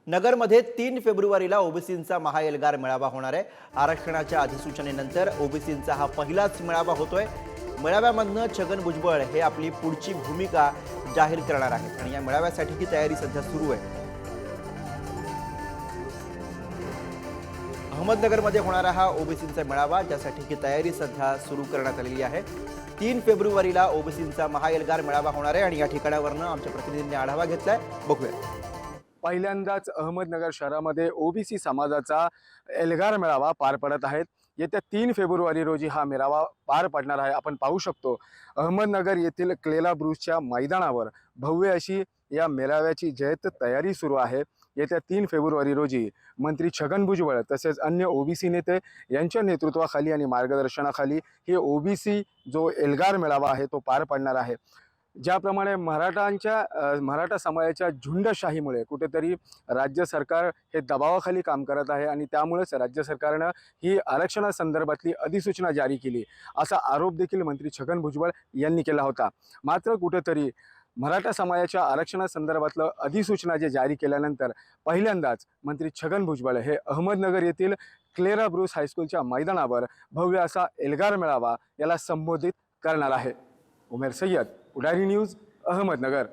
नगरमध्ये 3 फेब्रुवारीला ओबीसींचा महाएल्गार मेळावा होणार आहे। आरक्षणाच्या अधिसूचनेनंतर ओबीसींचा हा पहिलाच मेळावा होतोय। मेळाव्यामधनं छगन भुजबळ हे आपली पुढची भूमिका जाहीर करणार आहेत आणि या मेळाव्यासाठीची तयारी सध्या सुरू आहे। अहमदनगरमध्ये होणारा हा ओबीसींचा मेळावा, ज्यासाठीची तयारी सध्या सुरू करण्यात आलेली आहे। 3 फेब्रुवारीला ओबीसींचा महाएल्गार मेळावा होणार आहे आणि या ठिकाणावरनं आमच्या प्रतिनिधींनी आढावा घेतलाय, बघूया। पहिल्यांदाच अहमदनगर शहरामध्ये ओबीसी समाजाचा एल्गार मेळावा पार पडत आहे। येत्या 3 फेब्रुवारी रोजी हा मेळावा पार पडणार आहे। आपण पाहू शकतो अहमदनगर येथील क्लेला ब्रुजच्या मैदानावर भव्य अशी या मेळाव्याची जय्यत तयारी सुरू आहे। येत्या 3 फेब्रुवारी रोजी मंत्री छगन भुजबळ तसेच अन्य ओबीसी नेते यांच्या नेतृत्वाखाली आणि मार्गदर्शनाखाली हे ओबीसी जो एल्गार मेळावा आहे तो पार पडणार आहे। ज्याप्रमाणे मराठा समाजाच्या झुंडशाहीमुळे कुठेतरी राज्य सरकार हे दबावाखाली काम करत आहे आणि त्यामुळेच राज्य सरकारनं ही आरक्षणासंदर्भातली अधिसूचना जारी केली असा आरोप देखील मंत्री छगन भुजबळ यांनी केला होता। मात्र कुठेतरी मराठा समाजाच्या आरक्षणासंदर्भातलं अधिसूचना जे जारी केल्यानंतर पहिल्यांदाच मंत्री छगन भुजबळ हे अहमदनगर येथील क्लेरा ब्रुज हायस्कूलच्या मैदानावर भव्य असा एल्गार मेळावा याला संबोधित करणार आहे। उमेर सय्यद, पुढारी न्यूज, अहमदनगर।